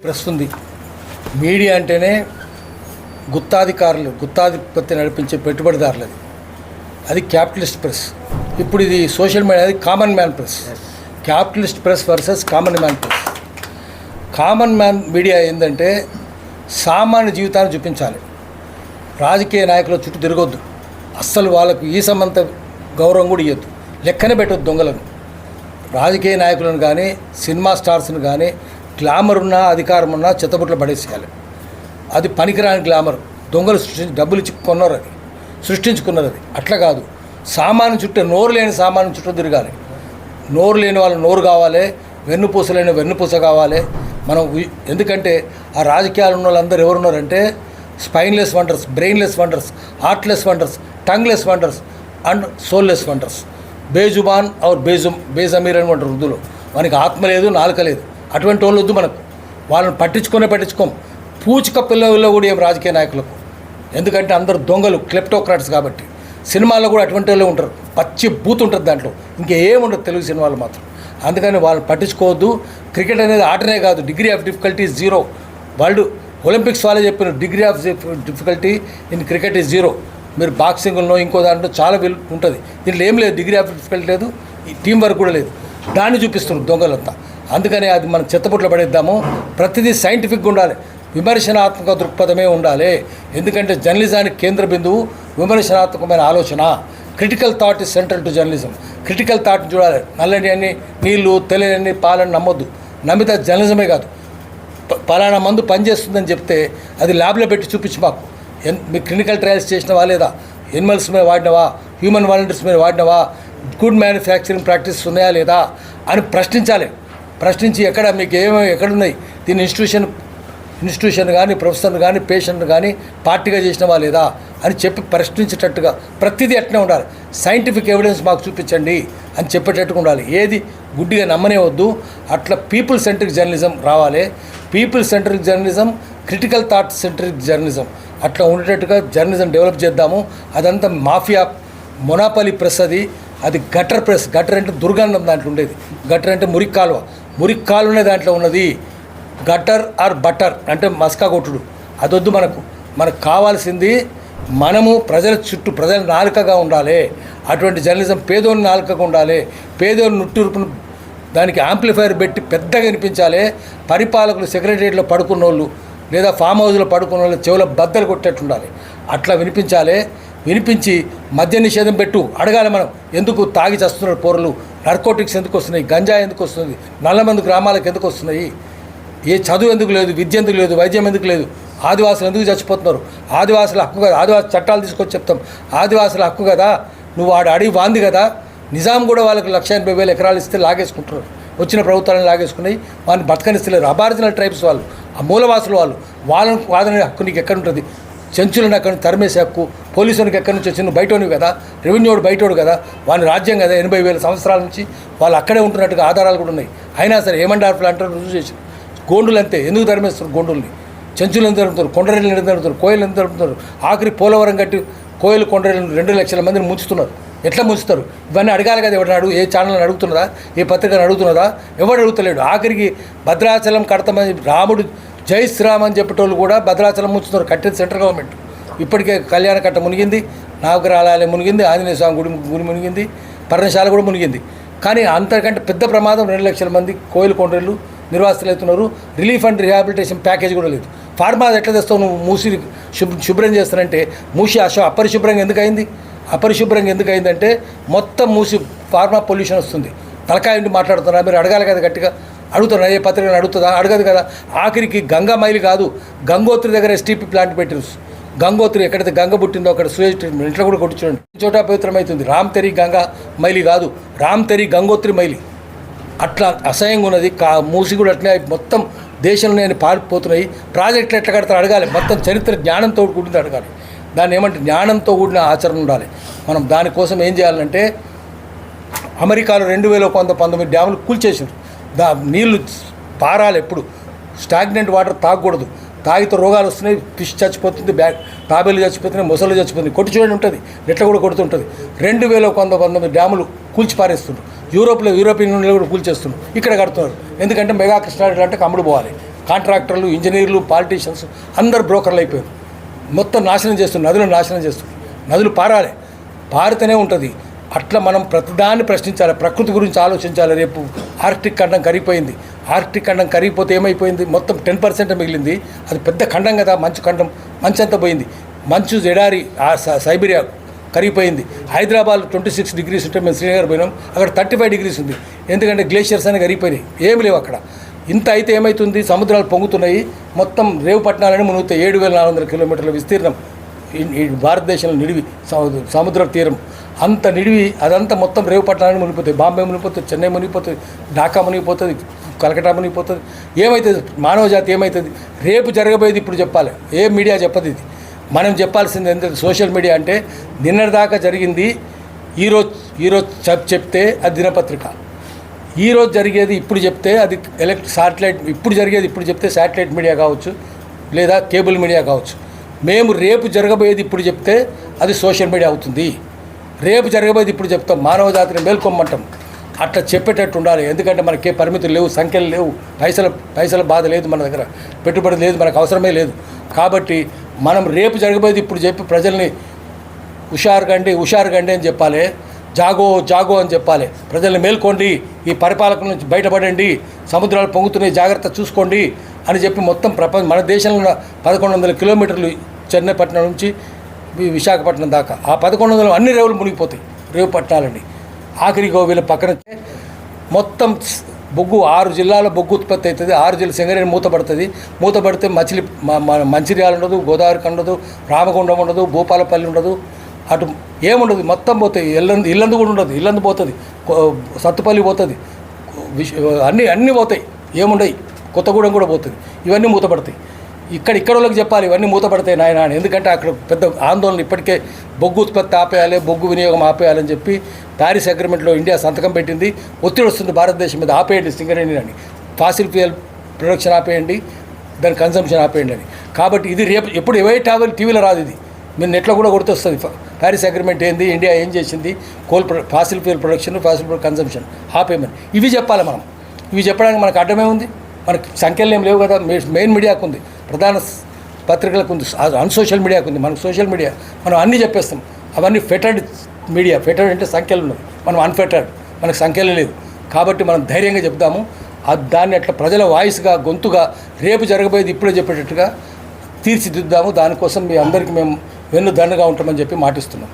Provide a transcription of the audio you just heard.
Press ఉంది. Media అంటేనే గుత్తాధిపత్తి నడిపించే పెట్టుబడిదారులది. అది క్యాపిటలిస్ట్ ప్రెస్. ఇప్పుడు ఇది సోషల్ మీడియా, అది common man press. Capitalist press versus common man press. Common man media ఏంటంటే సామాన్య జీవితాన్ని చూపించాలి. రాజకీయ నాయకుల చుట్టూ తిరగొద్దు. అస్సలు వాళ్ళకు ఈ సమంత గౌరవం కూడా ఇవ్వద్దు. లెక్కనే పెట్టొద్దు దొంగలను. రాజకీయ నాయకులను కానీ సినిమా స్టార్స్ని కానీ గ్లామర్ ఉన్నా అధికారం ఉన్నా చెత్తబుట్లో పడేసేయాలి. అది పనికిరాని గ్లామర్. దొంగలు డబ్బులు ఇచ్చి కొన్నారు, అది సృష్టించుకున్నది. అది అట్లా కాదు. సామాన్య చుట్టూ, నోరు లేని సామాన్య చుట్టూ తిరగాలి. నోరు లేని వాళ్ళు నోరు కావాలి, వెన్నుపూస లేని వెన్నుపూస కావాలి. మనం ఎందుకంటే ఆ రాజకీయాలు ఉన్న వాళ్ళందరూ ఎవరున్నారంటే spineless wonders, brainless wonders, heartless wonders, tongueless wonders and soulless wonders. బేజుబాన్ ఔర్ బేజమీర్ అని అంటారు ఉర్దూలో. మనకి ఆత్మ లేదు, నాలుక లేదు. అటువంటి వాళ్ళు వద్దు మనకు. వాళ్ళని పట్టించుకోం. పూచిక పిల్లల్లో కూడా ఏం రాజకీయ నాయకులకు. ఎందుకంటే అందరూ దొంగలు, క్లెప్టోక్రాట్స్ కాబట్టి. సినిమాల్లో కూడా అటువంటి వాళ్ళే ఉంటారు. పచ్చి బూత్ ఉంటుంది దాంట్లో, ఇంకేముండదు తెలుగు సినిమాలు మాత్రం. అందుకని వాళ్ళని పట్టించుకోవద్దు. క్రికెట్ అనేది ఆటనే కాదు. Degree of difficulty is 0. World Olympics వాళ్ళే చెప్పిన degree of difficulty in cricket is 0. మీరు బాక్సింగ్లో ఇంకో దాంట్లో చాలా ఉంటుంది. దీంట్లో ఏం లేదు, డిగ్రీ ఆఫ్ డిఫికల్టీ లేదు, టీం వర్క్ కూడా లేదు. దాన్ని చూపిస్తున్నారు దొంగలంతా. అందుకని అది మనం చెత్తపుట్లో పడేద్దాము. ప్రతిదీ సైంటిఫిక్గా ఉండాలి, విమర్శనాత్మక దృక్పథమే ఉండాలి. ఎందుకంటే జర్నలిజానికి కేంద్ర బిందువు విమర్శనాత్మకమైన ఆలోచన. Critical thought is central to journalism. Critical thought చూడాలి. నల్లని అన్ని నీళ్ళు, తెలియని పాలని నమ్మొద్దు. నమ్మితే జర్నలిజమే కాదు. పలానా మందు పనిచేస్తుందని చెప్తే అది ల్యాబ్లో పెట్టి చూపించి మాకు మీ క్లినికల్ ట్రయల్స్ చేసినవా లేదా, ఎనిమల్స్ మీద వాడినవా, హ్యూమన్ వాలంటీర్స్ మీద వాడినవా, గుడ్ మ్యానుఫ్యాక్చరింగ్ ప్రాక్టీస్ ఉన్నాయా లేదా అని ప్రశ్నించి మీకు ఎక్కడున్నాయి, దీని ఇన్స్టిట్యూషన్ కానీ, ప్రొఫెసర్ కానీ, పేషెంట్ కానీ పార్టీగా చేసినవా లేదా అని చెప్పి ప్రశ్నించేటట్టుగా ప్రతిదీ అట్నే ఉండాలి. సైంటిఫిక్ ఎవిడెన్స్ మాకు చూపించండి అని చెప్పేటట్టుగా ఉండాలి. ఏది గుడ్డిగా నమ్మనే వద్దు. అట్లా పీపుల్ సెంట్రిక్ జర్నలిజం రావాలి. People centric journalism, critical thought centric journalism అట్లా ఉండేటట్టుగా జర్నలిజం డెవలప్ చేద్దాము. అదంతా మాఫియా మొనాపలి ప్రెస్. అది గటర్ ప్రెస్. గటర్ అంటే దుర్గంధం దాంట్లో ఉండేది. గటర్ అంటే మురికి కాలువనే దాంట్లో ఉన్నది. గటర్ ఆర్ బటర్ అంటే మస్కా కొట్టుడు అదొద్దు మనకు కావాల్సింది మనము ప్రజల చుట్టూ, ప్రజల నాలుకగా ఉండాలి. అటువంటి జర్నలిజం పేదోని నాలుకగా ఉండాలి. పేదోని నుట్టూర్పును దానికి యాంప్లిఫైర్ పెట్టి పెద్దగా వినిపించాలి. పరిపాలకులు సెక్రటరియట్లో పడుకున్న వాళ్ళు లేదా ఫామ్ హౌస్లో పడుకున్న వాళ్ళు చెవుల బద్దలు కొట్టేట్టు ఉండాలి. అట్లా వినిపించి మద్య నిషేధం పెట్టు అడగాలి. మనం ఎందుకు తాగి చస్తున్నారు పోరలు, నార్కోటిక్స్ ఎందుకు వస్తున్నాయి, గంజా ఎందుకు వస్తుంది, నల్లమందు గ్రామాలకు ఎందుకు వస్తున్నాయి, ఏ చదువు ఎందుకు లేదు, విద్య ఎందుకు లేదు, వైద్యం ఎందుకు లేదు, ఆదివాసులు ఎందుకు చచ్చిపోతున్నారు, ఆదివాసుల హక్కు కదా, ఆదివాసి చట్టాలు తీసుకొచ్చి చెప్తాం, ఆదివాసుల హక్కు కదా, నువ్వు అడిగి వాంది కదా. నిజాం కూడా వాళ్ళకి 1,80,000 ఎకరాలు ఇస్తే లాగేసుకుంటున్నారు. వచ్చిన ప్రభుత్వాలను లాగేసుకుని వాళ్ళని బతకనిస్తలేరు. అబారిజినల్ ట్రైబ్స్ వాళ్ళు, ఆ మూలవాసులు వాళ్ళని వాదన హక్కు నీకు ఎక్కడుంటుంది? చెంచులను అక్కడి నుంచి తరిమేసే హక్కు పోలీసునికి ఎక్కడి నుంచి వచ్చిన బయటోనివి కదా, రెవెన్యూడు బయటోడు కదా, వాళ్ళ రాజ్యం కదా. 80,000 సంవత్సరాల నుంచి వాళ్ళు అక్కడే ఉంటున్నట్టుగా ఆధారాలు కూడా ఉన్నాయి. అయినా సరే ఏమంటారు అంటారు, రుజువు చేసి గోండులు అంతే. ఎందుకు తరిమేస్తారు గోండుల్ని? చెంచులు ఎంత తరుపుతారు, కొండరెళ్ళు ఎంత తరుపుతారు, కోయలు ఎంత తరుపుతారు. ఆఖరి పోలవరం కట్టి కోయలు కొండరెళ్ళు 2 లక్షల మందిని ముంచుతున్నారు. ఎట్లా ముంచుతారు? ఇవన్నీ అడగాలి కదా. ఎవరిని ఏ ఛానల్ని అడుగుతున్నదా, ఏ పత్రికను అడుగుతున్నదా? ఎవడు అడుగుతలేడు. ఆఖరికి భద్రాచలం కడతామని రాముడు జై శ్రీరామ్ అని చెప్పేటోళ్ళు కూడా భద్రాచలం ముంచుతున్నారు. కట్టేది సెంట్రల్ గవర్నమెంట్. ఇప్పటికే కళ్యాణ కట్ట మునిగింది, నవగ్రహాలయం మునిగింది, ఆంజనేయ స్వామి గుడి మునిగింది, పర్ణశాల కూడా మునిగింది. కానీ అంతకంటే పెద్ద ప్రమాదం 2 లక్షల మంది కోయిలు కొండలు నిర్వాసితులు అవుతున్నారు. రిలీఫ్ అండ్ రిహాబిలిటేషన్ ప్యాకేజ్ కూడా లేదు. ఫార్మా ఎట్లా తెస్తావు నువ్వు? మూసి శుభ్రం చేస్తానంటే మూసి అపరిశుభ్రంగా ఎందుకు అయిందంటే మొత్తం మూసి ఫార్మా పొల్యూషన్ వస్తుంది. తలకాయ నుండి మాట్లాడుతున్నా, మీరు అడగాలి కదా, గట్టిగా అడుగుతున్నా. ఏ పత్రికను అడుగుతుందా? అడగదు కదా. ఆఖరికి గంగా మైలు కాదు, గంగోత్రి దగ్గర STP ప్లాంట్ పెట్టిరు. గంగోత్రి ఎక్కడైతే గంగ పుట్టిందో అక్కడ సూయేజ్ ట్రీట్మెంట్ ఇంట్లో కూడా కొట్టించండి. చోట పవిత్రమవుతుంది. రామ్ తెరి గంగా మైలి కాదు, రామ్ తెరి గంగోత్రి మైలి. అట్లా అసహ్యంగా ఉన్నది. మూసి కూడా అట్లే మొత్తం దేశంలో పారిపోతున్నాయి. ప్రాజెక్టులు ఎట్లా కడతారు అడగాలి. మొత్తం చరిత్ర జ్ఞానంతో కూడింది అడగాలి. దాన్ని ఏమంటే జ్ఞానంతో కూడిన ఆచరణ ఉండాలి. మనం దానికోసం ఏం చేయాలంటే అమెరికాలో 2019 డ్యాములు కూల్చేసారు. నీళ్లు పారాలి. ఎప్పుడు స్టాగ్నెంట్ వాటర్ తాగకూడదు. తాగితే రోగాలు వస్తున్నాయి. ఫిష్ చచ్చిపోతుంది, తాబేలు చచ్చిపోతున్నాయి, మొసలు చచ్చిపోతుంది. కొట్టి చూడండి ఉంటుంది, నెట్ల కూడా కొడుతుంటుంది. 2019 డ్యాములు కూల్చి పారేస్తున్నారు. యూరోపియన్ యూనియన్లో కూడా కూల్చేస్తున్నారు. ఇక్కడ కడుతున్నారు. ఎందుకంటే మెగా కృష్ణారెడ్డి అంటే కమ్ముడు పోవాలి. కాంట్రాక్టర్లు, ఇంజనీర్లు, పాలిటీషియన్స్ అందరు బ్రోకర్లు అయిపోయారు. మొత్తం నాశనం చేస్తున్నారు, నదులను నాశనం చేస్తున్నారు. నదులు పారాలి, పారితేనే ఉంటుంది. అట్లా మనం ప్రతిదాన్ని ప్రశ్నించాలి, ప్రకృతి గురించి ఆలోచించాలి. రేపు ఆర్కిటిక్ ఖండం కరిగిపోయింది. ఆర్కిటిక్ ఖండం కరిగిపోతే ఏమైపోయింది? మొత్తం 10% మిగిలింది. అది పెద్ద ఖండం కదా, మంచు ఖండం. మంచు అంతా పోయింది. మంచు ఎడారి సైబీరియా కరిగిపోయింది. హైదరాబాద్ 26 degrees ఉంటే మేము శ్రీనగర్ పోయినాం, అక్కడ 35 degrees ఉంది. ఎందుకంటే గ్లేషియర్స్ అని కరిగిపోయినాయి, ఏమి లేవు అక్కడ. ఇంత అయితే ఏమవుతుంది? సముద్రాలు పొంగుతున్నాయి, మొత్తం రేవు పట్టణాలని మునుగుతాయి. 7,400 కిలోమీటర్ల విస్తీర్ణం ఈ భారతదేశంలో నిడివి సముద్ర తీరం. అంత నిడివి, అదంతా మొత్తం రేవు పట్టణాన్ని మునిగిపోతాయి. బాంబే మునిగిపోతుంది, చెన్నై మునిగిపోతుంది, ఢాకా మునిగిపోతుంది, కలకటా మునిగిపోతుంది. ఏమవుతుంది? మానవ జాతి ఏమవుతుంది? రేపు జరగబోయేది ఇప్పుడు చెప్పాలి. ఏ మీడియా చెప్పదు ఇది. మనం చెప్పాల్సింది ఎంత? సోషల్ మీడియా అంటే నిన్నటిదాకా జరిగింది ఈరోజు చెప్తే అది దినపత్రిక, ఈరోజు జరిగేది ఇప్పుడు చెప్తే అది శాటిలైట్, ఇప్పుడు జరిగేది ఇప్పుడు చెప్తే శాటిలైట్ మీడియా కావచ్చు, లేదా కేబుల్ మీడియా కావచ్చు. మేము రేపు జరగబోయేది ఇప్పుడు చెప్తే అది సోషల్ మీడియా అవుతుంది. రేపు జరగబోయేది ఇప్పుడు చెప్తాం, మానవ జాతిని మేల్కొమ్మంటాం. అట్లా చెప్పేటట్టు ఉండాలి. ఎందుకంటే మనకే పరిమితులు లేవు, సంఖ్యలు లేవు, పైసల బాధ లేదు మన దగ్గర, పెట్టుబడి లేదు, మనకు అవసరమే లేదు. కాబట్టి మనం రేపు జరగబోయేది ఇప్పుడు చెప్పి ప్రజల్ని హుషారుగండి అని చెప్పాలి. జాగో అని చెప్పాలి. ప్రజల్ని మేల్కోండి, ఈ పరిపాలన నుంచి బయటపడండి, సముద్రాలు పొంగుతున్నాయి, జాగ్రత్త చూసుకోండి అని చెప్పి మొత్తం మన దేశంలో ఉన్న 1100 కిలోమీటర్లు చెన్నైపట్నం నుంచి విశాఖపట్నం దాకా, ఆ 1100 అన్ని రేవులు మునిగిపోతాయి. రేవు పట్టణాలండి. ఆఖరి వీళ్ళ పక్కన మొత్తం బొగ్గు 6 జిల్లాల బొగ్గు ఉత్పత్తి అవుతుంది. 6 జిల్లా సింగరేణి మూతపడితే మంచిర్యాల ఉండదు, గోదావరికి ఉండదు, రామగుండం ఉండదు, భూపాలపల్లి ఉండదు, అటు ఏముండదు, మొత్తం పోతాయి. ఇల్లందు కూడా ఉండదు, ఇల్లందు పోతుంది, సత్తుపల్లి పోతుంది, అన్నీ పోతాయి, ఏముండయి. కొత్తగూడెం కూడా పోతుంది. ఇవన్నీ మూతపడతాయి. ఇక్కడ వాళ్ళకి చెప్పాలి ఇవన్నీ మూతపడతాయి నాయన అని. ఎందుకంటే అక్కడ పెద్ద ఆందోళన, ఇప్పటికే బొగ్గు ఉత్పత్తి ఆపేయాలి, బొగ్గు వినియోగం ఆపేయాలని చెప్పి ప్యారిస్ అగ్రిమెంట్లో ఇండియా సంతకం పెట్టింది. ఒత్తిడి వస్తుంది భారతదేశం మీద, ఆపేయండి సింగరేణి అని, ఫాసిల్ ఫ్యూయల్ ప్రొడక్షన్ ఆపేయండి, దాని కన్సంప్షన్ ఆపేయండి అని. కాబట్టి ఇది రేపు ఎప్పుడు టీవీలో రాదు, ఇది మీరు నెట్లో కూడా కొడుతొస్తుంది. ప్యారిస్ అగ్రిమెంట్ ఏంది, ఇండియా ఏం చేసింది, fossil fuel production, fossil fuel consumption ఆపేయమని. ఇవి చెప్పాలి మనం. ఇవి చెప్పడానికి మనకు అడ్డమే ఉంది? మనకి సంఖ్యలు ఏం లేవు కదా. మెయిన్ మీడియాకు ఉంది, ప్రధాన పత్రికలకు ఉంది, అన్సోషల్ మీడియాకు ఉంది. మనకు సోషల్ మీడియా మనం అన్నీ చెప్పేస్తాం. అవన్నీ ఫెటర్డ్ మీడియా. ఫెటర్డ్ అంటే సంఖ్యలు ఉన్నది, మనం అన్ఫెటర్డ్, మనకు సంఖ్యలు లేదు. కాబట్టి మనం ధైర్యంగా చెప్దాము. దాన్ని అట్లా ప్రజల వాయిస్గా, గొంతుగా రేపు జరగబోయేది ఇప్పుడే చెప్పేటట్టుగా తీర్చిదిద్దాము. దానికోసం మీ అందరికీ మేము వెన్నుదన్నుగా ఉంటామని చెప్పి మాటిస్తున్నాం.